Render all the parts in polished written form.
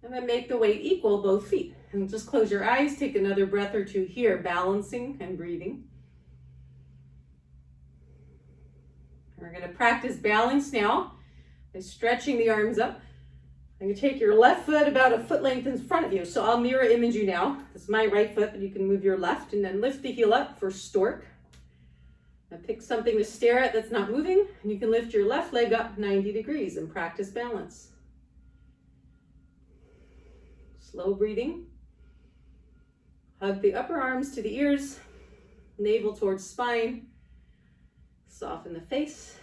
And then make the weight equal both feet. And just close your eyes, take another breath or two here, balancing and breathing. We're going to practice balance now by stretching the arms up. And you take your left foot about a foot length in front of you. So I'll mirror image you now. This is my right foot, but you can move your left and then lift the heel up for stork. Now pick something to stare at that's not moving, and you can lift your left leg up 90 degrees and practice balance. Slow breathing. Hug the upper arms to the ears, navel towards spine. Soften the face.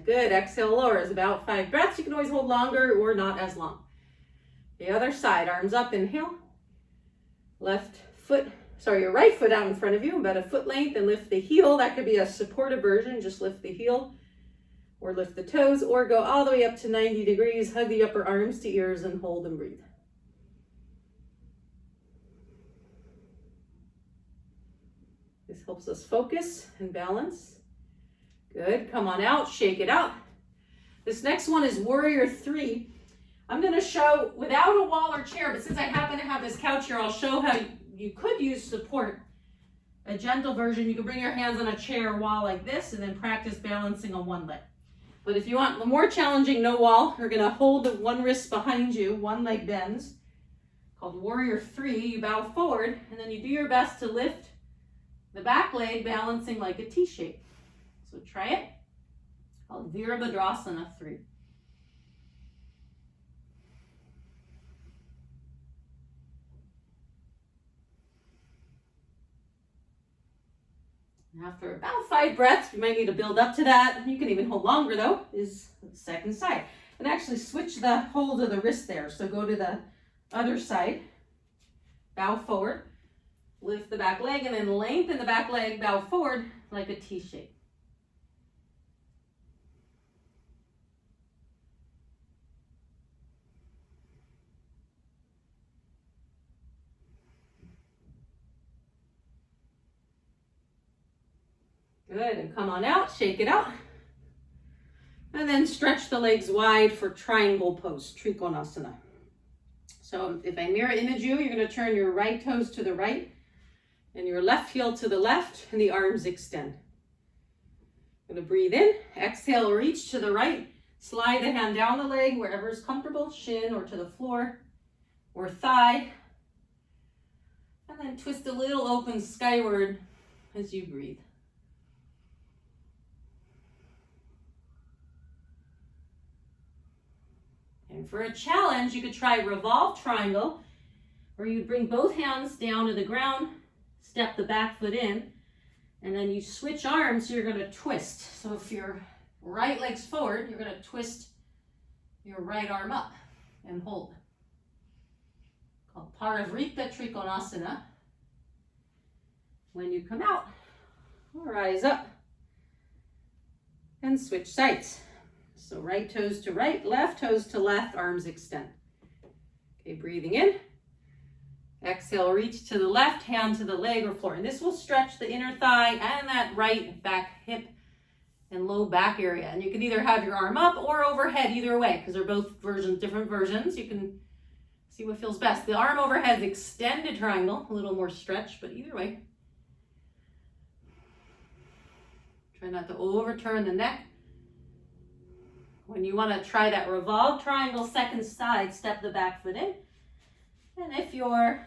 Good. Exhale, lowers about 5 breaths. You can always hold longer or not as long. The other side, arms up, inhale. Your right foot out in front of you, about a foot length, and lift the heel. That could be a supportive version. Just lift the heel or lift the toes or go all the way up to 90 degrees. Hug the upper arms to ears and hold and breathe. This helps us focus and balance. Good, come on out, shake it out. This next one is Warrior 3. I'm gonna show without a wall or chair, but since I happen to have this couch here, I'll show how you could use support. A gentle version, you can bring your hands on a chair or wall like this and then practice balancing on one leg. But if you want the more challenging, no wall, you're gonna hold the one wrist behind you, one leg bends, called Warrior 3. You bow forward and then you do your best to lift the back leg, balancing like a T shape. So try it, called Virabhadrasana 3. And after about 5 breaths, you might need to build up to that. You can even hold longer though, is the second side. And actually switch the hold of the wrist there. So go to the other side, bow forward, lift the back leg, and then lengthen the back leg, bow forward like a T shape. Good, and come on out, shake it out. And then stretch the legs wide for triangle pose, Trikonasana. So if I mirror image you, you're gonna turn your right toes to the right and your left heel to the left and the arms extend. Gonna breathe in, exhale, reach to the right, slide the hand down the leg wherever is comfortable, shin or to the floor or thigh. And then twist a little open skyward as you breathe. And for a challenge, you could try revolve triangle, where you'd bring both hands down to the ground, step the back foot in, and then you switch arms, so you're gonna twist. So if your right leg's forward, you're gonna twist your right arm up and hold. Called Parivrita Trikonasana. When you come out, rise up and switch sides. So right toes to right, left toes to left, arms extend. Okay, breathing in. Exhale, reach to the left, hand to the leg or floor. And this will stretch the inner thigh and that right back hip and low back area. And you can either have your arm up or overhead, either way, because they're both different versions. You can see what feels best. The arm overhead is extended triangle, a little more stretch, but either way. Try not to overturn the neck. When you want to try that revolve triangle, second side, step the back foot in. And if your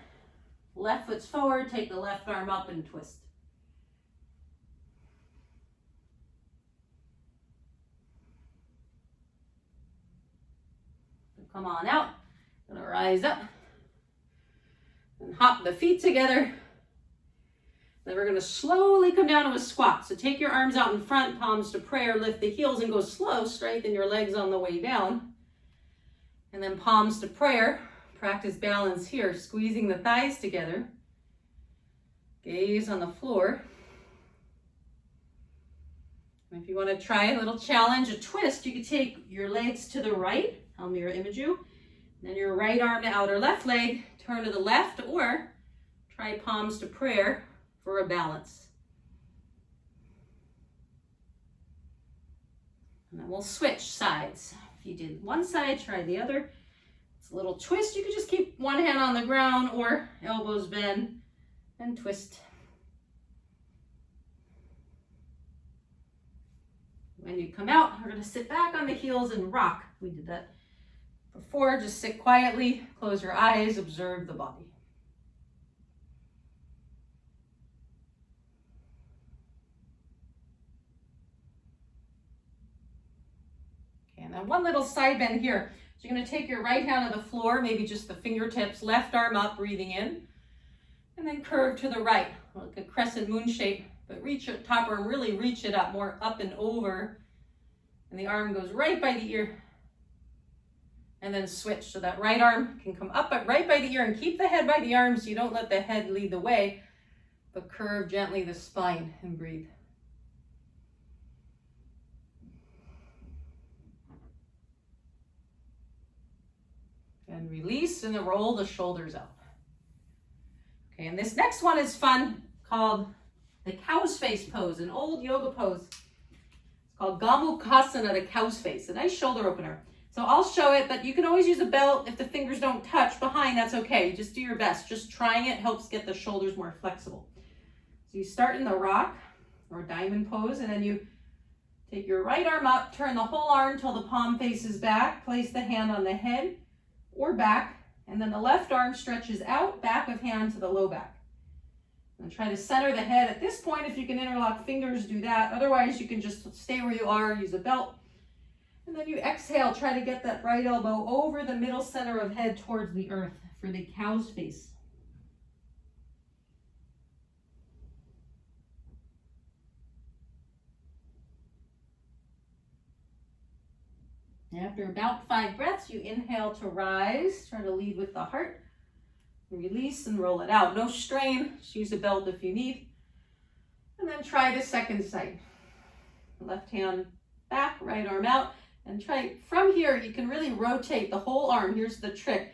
left foot's forward, take the left arm up and twist. So come on out. Gonna rise up and hop the feet together. Then we're going to slowly come down to a squat. So take your arms out in front, palms to prayer, lift the heels and go slow, strengthen your legs on the way down. And then palms to prayer, practice balance here, squeezing the thighs together. Gaze on the floor. And if you want to try a little challenge, a twist, you could take your legs to the right. I'll mirror image you. Then your right arm to outer left leg, turn to the left, or try palms to prayer for a balance. And then we'll switch sides. If you did one side, try the other. It's a little twist. You can just keep one hand on the ground or elbows bend and twist. When you come out, we're going to sit back on the heels and rock. We did that before. Just sit quietly, close your eyes, observe the body. Okay, and then one little side bend here. So you're going to take your right hand to the floor, maybe just the fingertips, left arm up, breathing in, and then curve to the right, like a crescent moon shape. But reach your top arm, really reach it up, more up and over. And the arm goes right by the ear. And then switch. So that right arm can come up right by the ear and keep the head by the arm so you don't let the head lead the way. But curve gently the spine and breathe. And release and then roll the shoulders out. Okay, and this next one is fun, called the cow's face pose, an old yoga pose. It's called Gomukhasana, the cow's face, a nice shoulder opener. So I'll show it, but you can always use a belt. If the fingers don't touch behind, that's okay. Just do your best. Just trying it helps get the shoulders more flexible. So you start in the rock or diamond pose, and then you take your right arm up, turn the whole arm till the palm faces back, place the hand on the head or back, and then the left arm stretches out, back of hand to the low back. And try to center the head. At this point, if you can interlock fingers, do that. Otherwise, you can just stay where you are, use a belt. And then you exhale, try to get that right elbow over the middle center of head towards the earth for the cow's face. After about 5 breaths, you inhale to rise. Try to lead with the heart. Release and roll it out. No strain. Just use a belt if you need. And then try the second side. Left hand back, right arm out. And try from here, you can really rotate the whole arm. Here's the trick.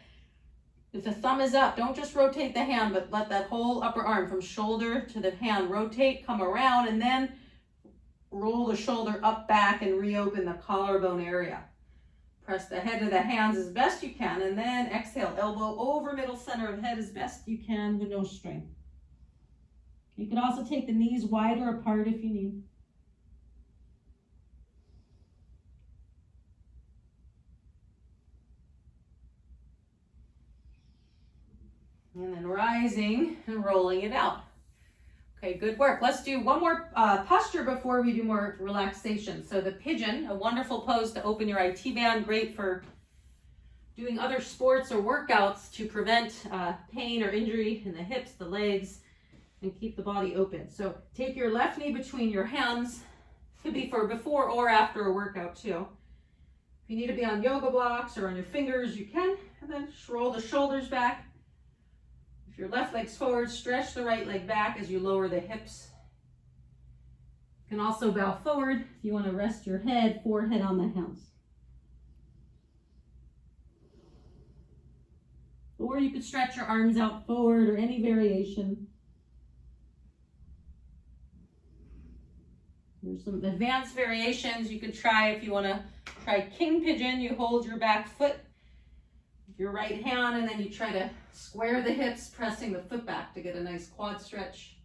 If the thumb is up, don't just rotate the hand, but let that whole upper arm from shoulder to the hand rotate, come around, and then roll the shoulder up, back, and reopen the collarbone area. Press the head to the hands as best you can, and then exhale, elbow over middle center of head as best you can with no strain. You can also take the knees wider apart if you need. And then rising and rolling it out. Okay, good work. Let's do one more posture before we do more relaxation. So the pigeon, a wonderful pose to open your IT band, great for doing other sports or workouts to prevent pain or injury in the hips, the legs, and keep the body open. So take your left knee between your hands. Could be for before or after a workout too. If you need to be on yoga blocks or on your fingers, you can. And then just roll the shoulders back. If your left leg's forward, stretch the right leg back as you lower the hips. You can also bow forward if you want to rest your head, forehead on the hands. Or you could stretch your arms out forward or any variation. There's some advanced variations you could try if you want to try king pigeon. You hold your back foot, your right hand, and then you try to square the hips, pressing the foot back to get a nice quad stretch.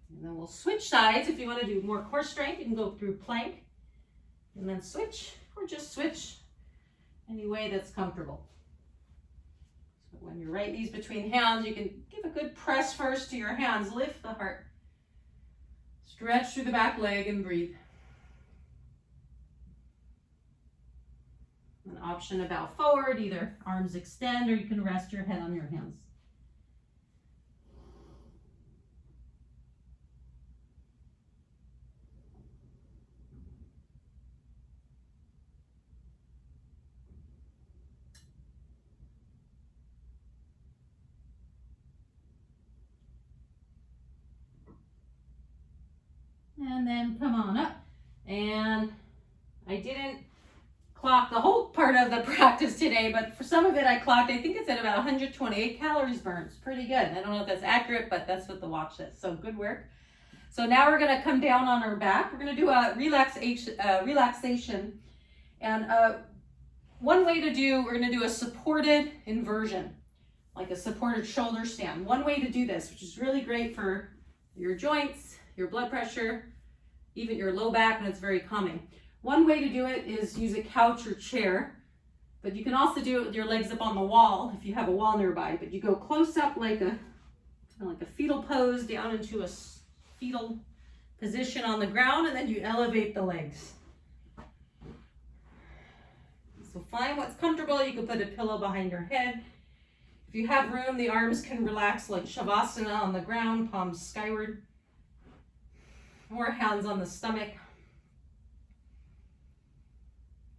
And then we'll switch sides. If you want to do more core strength, you can go through plank and then switch, or just switch any way that's comfortable. So when your right knee's between hands, you can give a good press first to your hands, lift the heart. Stretch through the back leg and breathe. An option to bow forward, either arms extend or you can rest your head on your hands. And then come on up. And I didn't clock the whole part of the practice today, but for some of it I clocked, I think it's at about 128 calories burned. It's pretty good. I don't know if that's accurate, but that's what the watch says. So good work. So now we're gonna come down on our back. We're gonna do a relaxation. And one way to do, we're gonna do a supported inversion, like a supported shoulder stand. One way to do this, which is really great for your joints, your blood pressure, even your low back, and it's very calming. One way to do it is use a couch or chair, but you can also do it with your legs up on the wall if you have a wall nearby. But you go close up like a fetal pose down into a fetal position on the ground, and then you elevate the legs. So find what's comfortable. You can put a pillow behind your head. If you have room, the arms can relax like Shavasana on the ground, palms skyward, or hands on the stomach.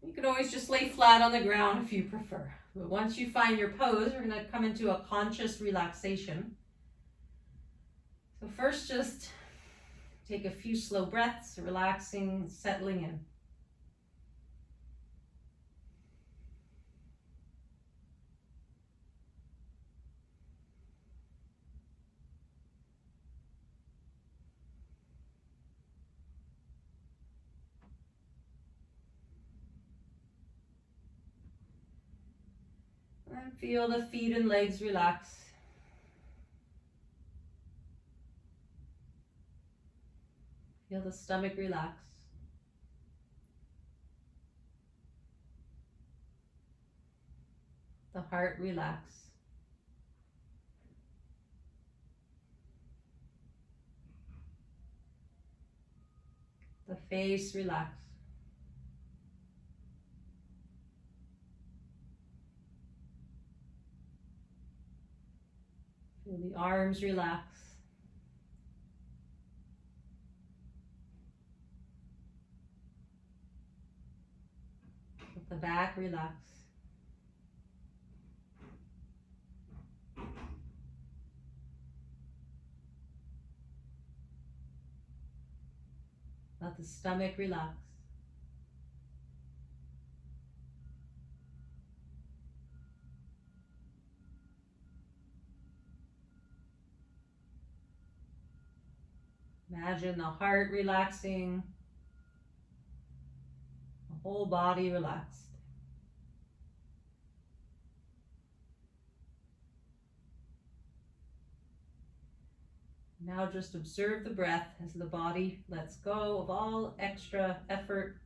You can always just lay flat on the ground if you prefer. But once you find your pose, we're going to come into a conscious relaxation. So first, just take a few slow breaths, relaxing, settling in. And feel the feet and legs relax. Feel the stomach relax. The heart relax. The face relax. Feel the arms relax. Let the back relax. Let the stomach relax. Imagine the heart relaxing, the whole body relaxed. Now just observe the breath as the body lets go of all extra effort,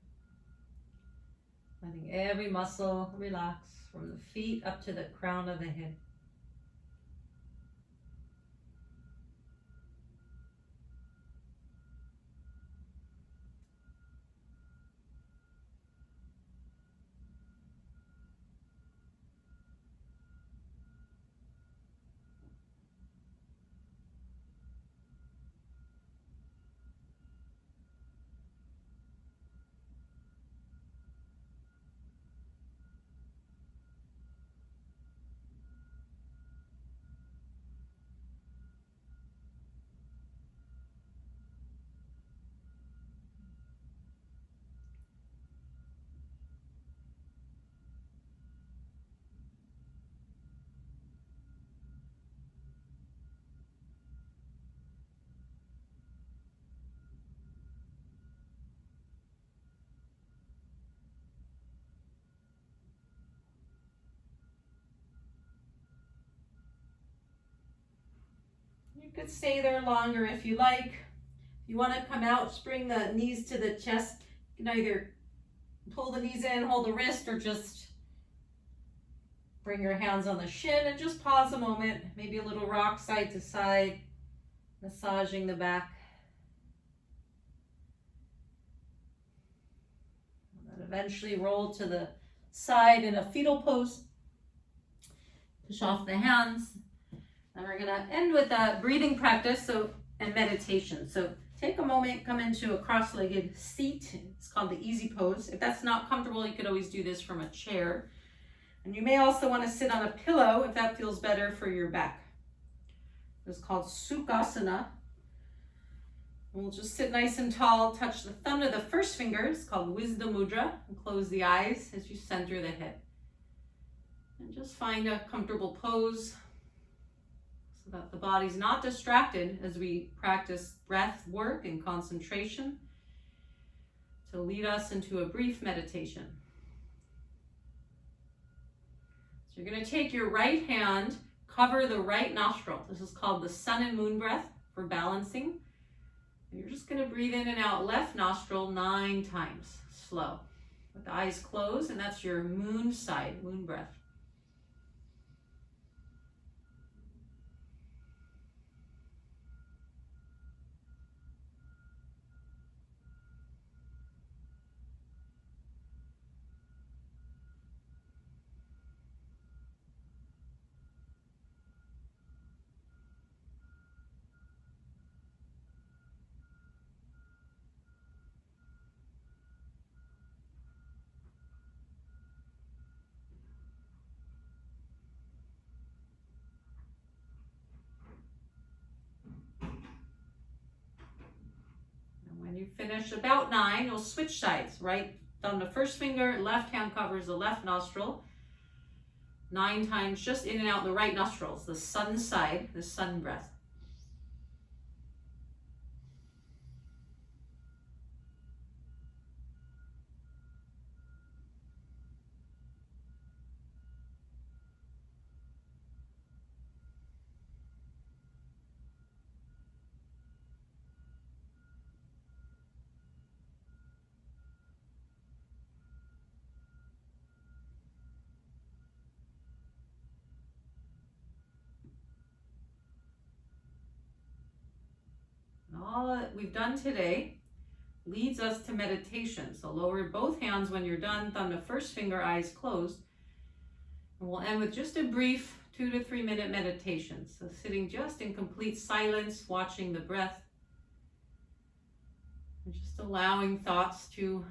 letting every muscle relax from the feet up to the crown of the head. You could stay there longer if you like. If you want to come out, just bring the knees to the chest. You can either pull the knees in, hold the wrist, or just bring your hands on the shin and just pause a moment. Maybe a little rock side to side, massaging the back. And then eventually roll to the side in a fetal pose. Push off the hands. And we're gonna end with a breathing practice and meditation. So take a moment, come into a cross-legged seat. It's called the easy pose. If that's not comfortable, you could always do this from a chair. And you may also want to sit on a pillow if that feels better for your back. It's called Sukhasana. And we'll just sit nice and tall, touch the thumb to the first finger. It's called Wisdom Mudra. And close the eyes as you center the head. And just find a comfortable pose. So that the body's not distracted as we practice breath work and concentration to lead us into a brief meditation. So you're going to take your right hand, cover the right nostril. This is called the sun and moon breath for balancing. And you're just going to breathe in and out left nostril 9 times, slow, with the eyes closed, and that's your moon side, moon breath. When you finish about 9, you'll switch sides. Right thumb to first finger, left hand covers the left nostril. 9 times just in and out the right nostrils, the sun side, the sun breath. All that we've done today leads us to meditation. So lower both hands when you're done, thumb to first finger, eyes closed. And we'll end with just a brief 2 to 3 minute meditation. So sitting just in complete silence, watching the breath, and just allowing thoughts to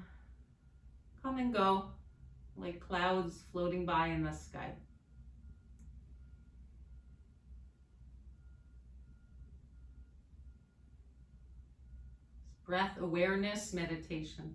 come and go like clouds floating by in the sky. Breath awareness meditation.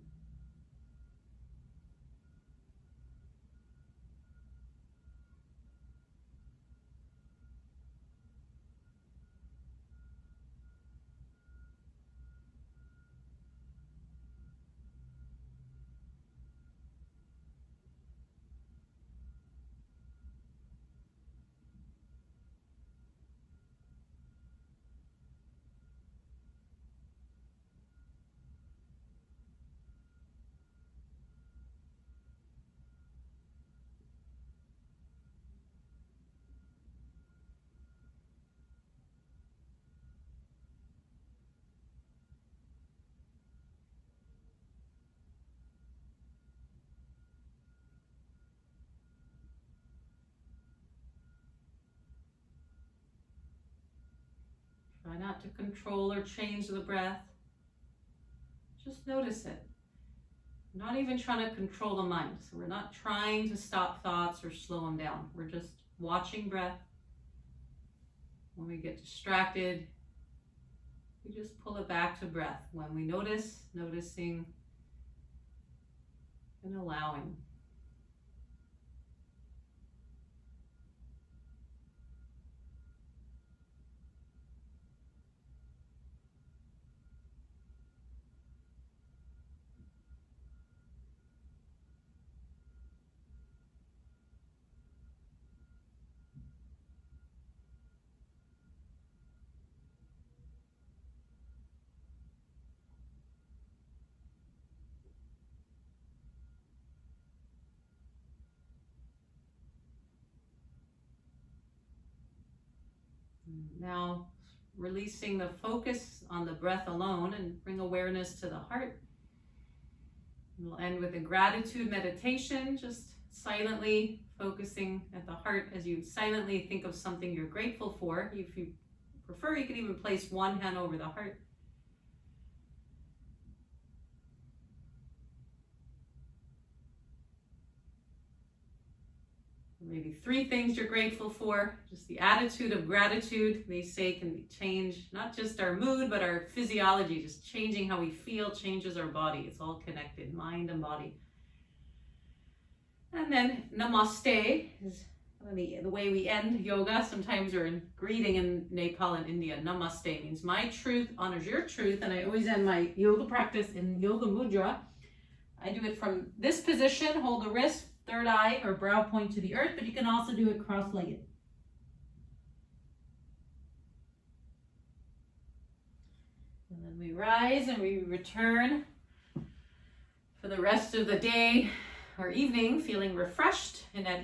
Try not to control or change the breath. Just notice it. Not even trying to control the mind. So we're not trying to stop thoughts or slow them down. We're just watching breath. When we get distracted, we just pull it back to breath. When we notice, noticing and allowing. Now, releasing the focus on the breath alone and bring awareness to the heart. We'll end with a gratitude meditation, just silently focusing at the heart as you silently think of something you're grateful for. If you prefer, you can even place one hand over the heart. Maybe 3 things you're grateful for. Just the attitude of gratitude, they say, can change not just our mood, but our physiology. Just changing how we feel changes our body. It's all connected, mind and body. And then Namaste is The way we end yoga sometimes, or in greeting in Nepal and India, Namaste means my truth honors your truth. And I always end my yoga practice in Yoga Mudra. I do it from this position, hold the wrist, third eye or brow point to the earth, but you can also do it cross-legged. And then we rise and we return for the rest of the day or evening feeling refreshed and at